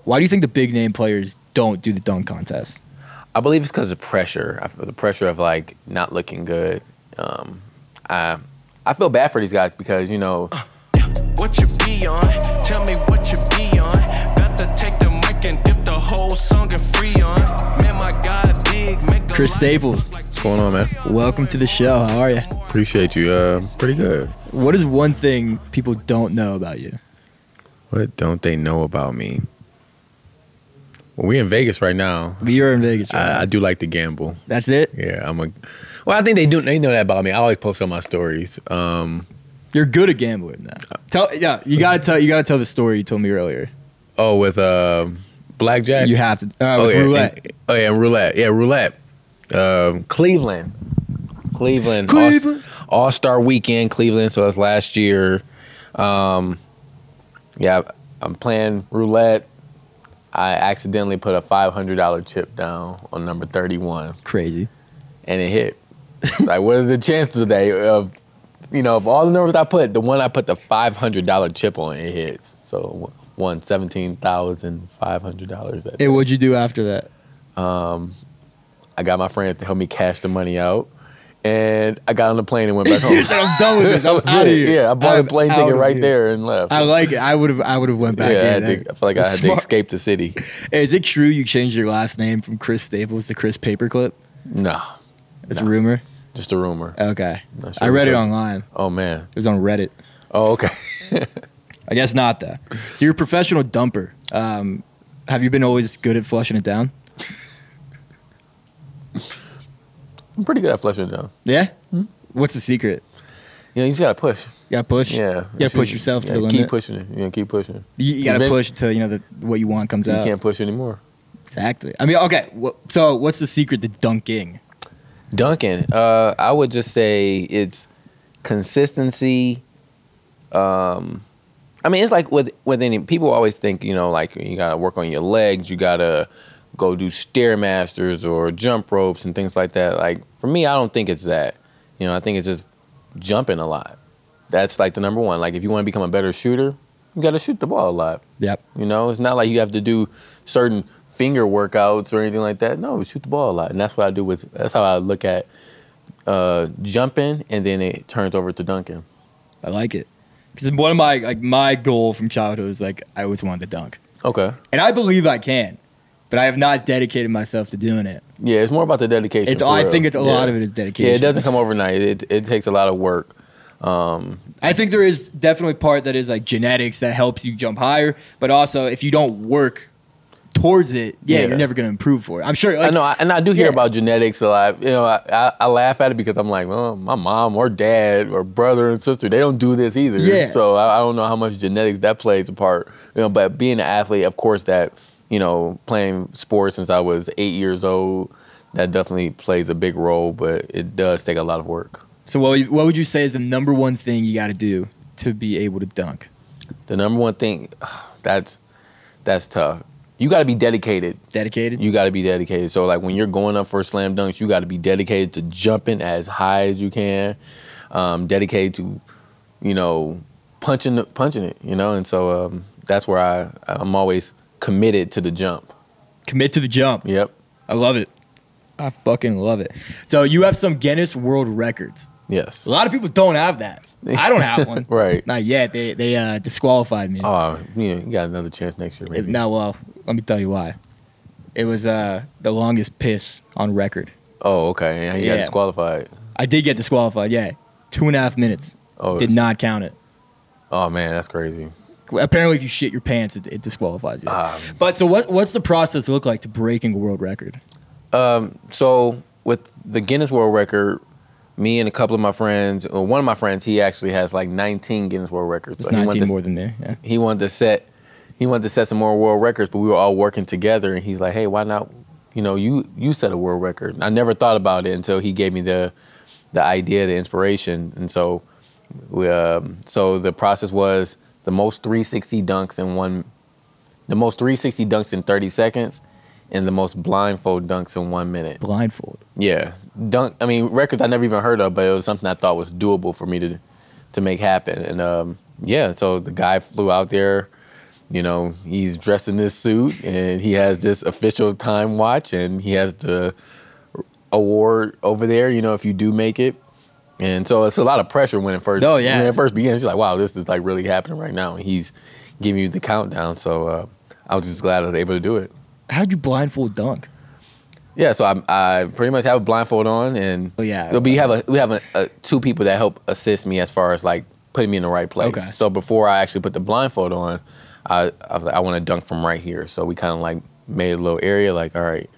Why do you think the big name players don't do the dunk contest? I believe it's because of pressure. The pressure of like not looking good. I feel bad for these guys because what you be on? Tell me what you be on. About to take the mic and dip the whole song and free on. Man, my God, big. Chris Staples. What's going on, man? Welcome to the show. How are you? Appreciate you. Pretty good. What is one thing people don't know about you? What don't they know about me? Well, we're in Vegas right now. You're in Vegas right now. I do like to gamble. That's it? Yeah, well, I think they do. They know that about me. I always post on my stories. You're good at gambling now. You gotta tell the story you told me earlier. Oh, with blackjack. You have to. With roulette. Roulette. Yeah, roulette. Cleveland. All-Star Weekend, Cleveland. So it's last year. I'm playing roulette. I accidentally put a $500 chip down on number 31. Crazy. And it hit. Like, what are the chances today of, of all the numbers I put, the one I put the $500 chip on, it hits. So won $17,500 that day. Hey, what'd you do after that? I got my friends to help me cash the money out. And I got on the plane and went back home. I'm done with this. I'm out of here. Yeah, I bought a plane ticket right there and left. I like it. I would have went back in. I feel like I had to escape the city. Hey, is it true you changed your last name from Chris Staples to Chris Paperclip? No. It's a rumor? Just a rumor. Okay. Sure I read it online. Oh, man. It was on Reddit. Oh, okay. I guess not, though. So you're a professional dumper. Have you been always good at flushing it down? I'm pretty good at flushing it down. Yeah? Mm-hmm. What's the secret? You just gotta push. You gotta push? Yeah. You gotta push yourself to the limit. Keep pushing it. Keep pushing. You gotta push until what you want comes out. You can't push anymore. Exactly. I mean, okay. So what's the secret to dunking? Dunking. I would just say it's consistency. It's like with any people always think like you gotta work on your legs. You gotta go do stairmasters or jump ropes and things like that. Like for me, I don't think it's that. I think it's just jumping a lot. That's like the number one. Like if you want to become a better shooter, you got to shoot the ball a lot. Yep. It's not like you have to do certain finger workouts or anything like that. No, shoot the ball a lot, and that's what I do that's how I look at jumping, and then it turns over to dunking. I like it because one of my goal from childhood was I always wanted to dunk. Okay. And I believe I can. But I have not dedicated myself to doing it. Yeah, it's more about the dedication. I think a lot of it is dedication. Yeah, it doesn't come overnight. It takes a lot of work. I think there is definitely part that is like genetics that helps you jump higher. But also, if you don't work towards it, you're never going to improve for it. I'm sure. I know, and I do hear about genetics a lot. I laugh at it because I'm like, well, my mom or dad or brother and sister, they don't do this either. Yeah. So I don't know how much genetics that plays a part. But being an athlete, of course, that playing sports since I was 8 years old, that definitely plays a big role, but it does take a lot of work. So what would you say is the number one thing you got to do to be able to dunk? The number one thing, that's tough. You got to be dedicated. Dedicated? You got to be dedicated. So like when you're going up for slam dunks, you got to be dedicated to jumping as high as you can, dedicated to, punching it, and so that's where I'm always committed to the jump. Commit to the jump. Yep. I love it. I fucking love it. So you have some Guinness World Records. Yes. A lot of people don't have that. I don't have one. Right. Not yet. They disqualified me. Oh, you got another chance next year, maybe. Well, let me tell you why. It was the longest piss on record. Oh, okay. And you got disqualified. I did get disqualified, yeah. 2.5 minutes. Oh, did not count it. Oh, man, that's crazy. Apparently, if you shit your pants, it disqualifies you. But so what's the process look like to breaking a world record? So with the Guinness World Record, me and a couple of my friends, or one of my friends, he actually has like 19 Guinness World Records. It's 19 more than me. Yeah. He wanted to set some more world records, but we were all working together, and he's like, "Hey, why not? You set a world record." And I never thought about it until he gave me the idea, the inspiration, and so so the process was the most 360 dunks in 30 seconds, and the most blindfold dunks in 1 minute. Blindfold? Yeah. Records I never even heard of, but it was something I thought was doable for me to make happen. And so the guy flew out there You know, he's dressed in this suit and he has this official time watch and he has the award over there, you know, if you do make it. And so it's a lot of pressure when it first, when it first begins. You're like, wow, this is like really happening right now. And he's giving you the countdown. So I was just glad I was able to do it. How'd you blindfold dunk? Yeah, so I pretty much have a blindfold on, and we have two people that help assist me as far as like putting me in the right place. Okay. So before I actually put the blindfold on, I was like, I want to dunk from right here. So we kind of like made a little area, like, all right,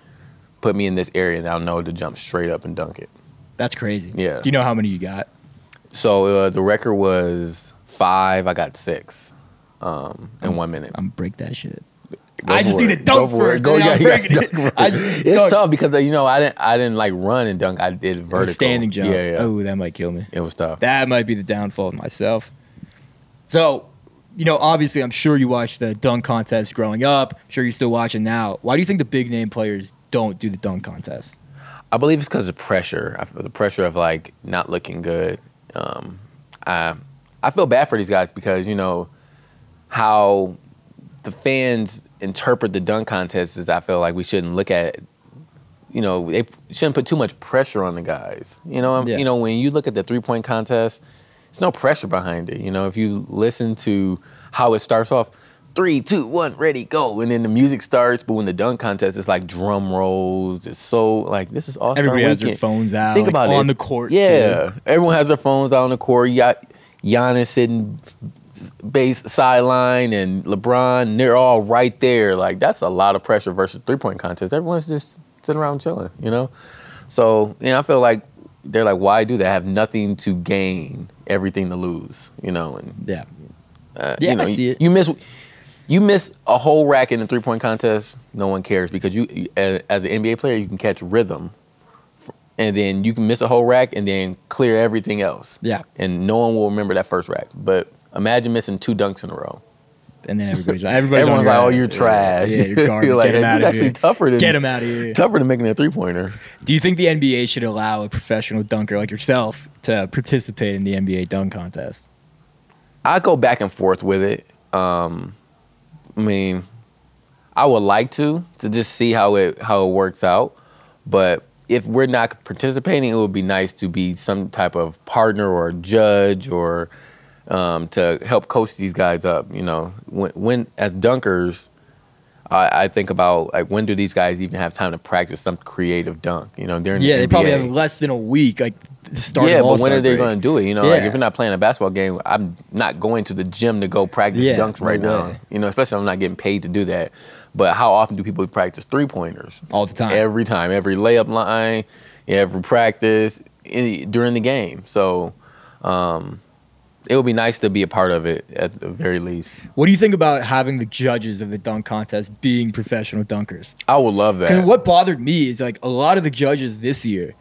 put me in this area, and I'll know to jump straight up and dunk it. That's crazy. Yeah. Do you know how many you got? So the record was 5. I got 6 in 1 minute. I'm break that shit. Go I just for need it. to dunk first. Go, yeah, It's it's tough because you know I didn't like run and dunk. I did vertical. Standing jump. Yeah. Oh, that might kill me. It was tough. That might be the downfall of myself. So, you know, obviously, I'm sure you watched the dunk contest growing up. I'm sure you're still watching now. Why do you think the big name players don't do the dunk contest? I believe it's because of pressure. I feel the pressure of like not looking good. I feel bad for these guys because you know how the fans interpret the dunk contest is I feel like we shouldn't look at it. You know, they shouldn't put too much pressure on the guys. You know, you know, when you look at the 3-point contest, there's no pressure behind it. You know, if you listen to how it starts off, 3, 2, 1, ready, go, and then the music starts. But when the dunk contest, it's like drum rolls. It's so like this is All-Star Everybody Weekend. has their phones out. Think about it on the court. Yeah, too. Everyone has their phones out on the court. You got Giannis sitting base sideline and LeBron, and they're all right there. Like that's a lot of pressure versus 3-point contest. Everyone's just sitting around chilling, you know. So you know, I feel like they're like, why do that? I have nothing to gain, everything to lose, you know. And you know, I see it. You miss a whole rack in a 3-point contest, no one cares because you, as an NBA player, you can catch rhythm, and then you can miss a whole rack and then clear everything else. Yeah, and no one will remember that first rack. But imagine missing 2 dunks in a row. And then everyone's like, "Oh, you're trash." Yeah, you're garbage. You're like, get him out it's of actually here. tougher than Get him out of here. Tougher than making a 3-pointer. Do you think the NBA should allow a professional dunker like yourself to participate in the NBA dunk contest? I go back and forth with it. I mean, I would like to just see how it works out, but if we're not participating, it would be nice to be some type of partner or judge or to help coach these guys up. You know, when as dunkers, I think about like when do these guys even have time to practice some creative dunk? You know, during the NBA. They probably have less than a week. Like to start. Yeah, but when are they going to do it? You know, Yeah. like if you're not playing a basketball game, I'm not going to the gym to go practice dunks right now. You know, especially if I'm not getting paid to do that. But how often do people practice 3-pointers? All the time. Every time, every layup line, every practice during the game. So it would be nice to be a part of it at the very least. What do you think about having the judges of the dunk contest being professional dunkers? I would love that. Because what bothered me is like a lot of the judges this year,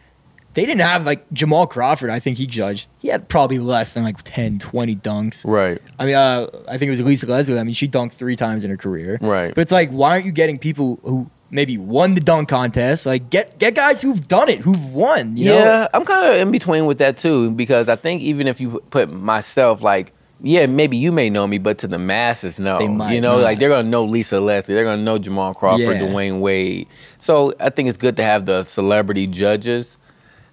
they didn't have like Jamal Crawford. I think he judged. He had probably less than like 10, 20 dunks. Right. I mean, I think it was Lisa Leslie. I mean, she dunked 3 times in her career. Right. But it's like, why aren't you getting people who maybe won the dunk contest? Like, get guys who've done it, who've won. You know? I'm kind of in between with that too, because I think even if you put myself like, yeah, maybe you may know me, but to the masses, no. They might you know, not. like they're gonna know Lisa Leslie, they're gonna know Jamal Crawford, Dwayne Wade. So I think it's good to have the celebrity judges,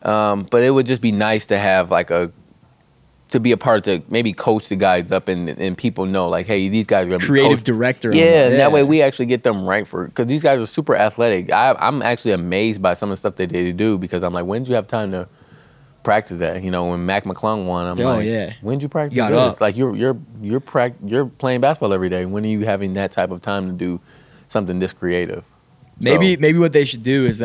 but it would just be nice to have like to be a part to maybe coach the guys up and people know like, hey, these guys are gonna be creative director. Yeah, and that way we actually get them right because these guys are super athletic. I'm actually amazed by some of the stuff that they do because I'm like, when did you have time to practice that? You know, when Mac McClung won, I'm like, when did you practice this? Like you're playing basketball every day. When are you having that type of time to do something this creative? Maybe what they should do is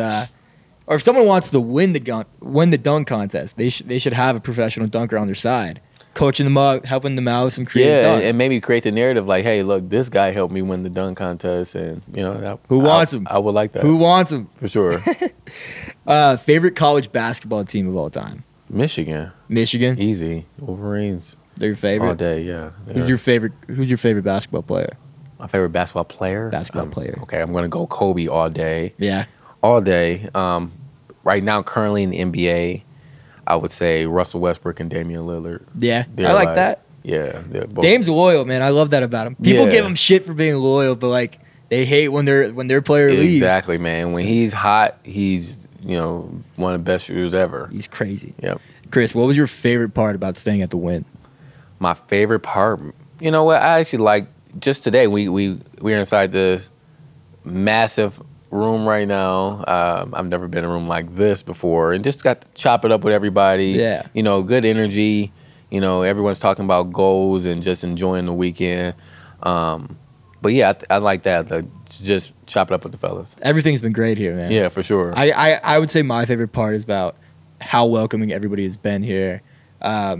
or if someone wants to win the dunk contest, they should have a professional dunker on their side, coaching them up, helping them out with some creative dunk. And maybe create the narrative like, hey, look, this guy helped me win the dunk contest, and you know, who wants him? I would like that. Who wants him? For sure. Favorite college basketball team of all time? Michigan. Easy. Wolverines. They're your favorite? All day, yeah. Who's your favorite basketball player? My favorite basketball player? Player. Okay, I'm going to go Kobe all day. Yeah. All day. Right now, currently in the NBA, I would say Russell Westbrook and Damian Lillard. Yeah, I like that. Yeah, Dame's loyal, man. I love that about him. People Yeah. give him shit for being loyal, but like they hate when their player leaves. Exactly, man. When he's hot, he's one of the best shooters ever. He's crazy. Yep. Chris, what was your favorite part about staying at the Wynn? My favorite part, you know what? I actually like just today. We're inside this massive room right now. I've never been in a room like this before, and just got to chop it up with everybody. Yeah. Good energy. Everyone's talking about goals and just enjoying the weekend. But yeah, I like that. Just chop it up with the fellas. Everything's been great here, man. Yeah, for sure. I would say my favorite part is about how welcoming everybody has been here.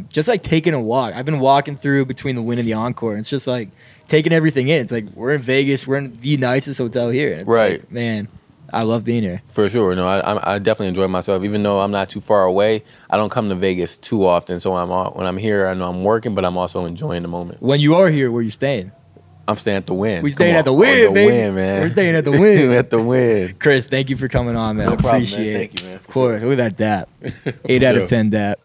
Just like taking a walk. I've been walking through between the Wynn and the Encore, and it's just like taking everything in. It's like we're in Vegas. We're in the nicest hotel here. It's right. Like, man, I love being here. For sure. No, I definitely enjoy myself. Even though I'm not too far away, I don't come to Vegas too often. So when I'm here, I know I'm working, but I'm also enjoying the moment. When you are here, where are you staying? I'm staying at the Wynn. We're staying at the Wynn, baby. Wynn, man. We're staying at the Wynn. At the Wynn. Chris, thank you for coming on, man. No I problem, appreciate man. it. Thank you, man. Of course. Look at that dap. 8 out of 10 dap.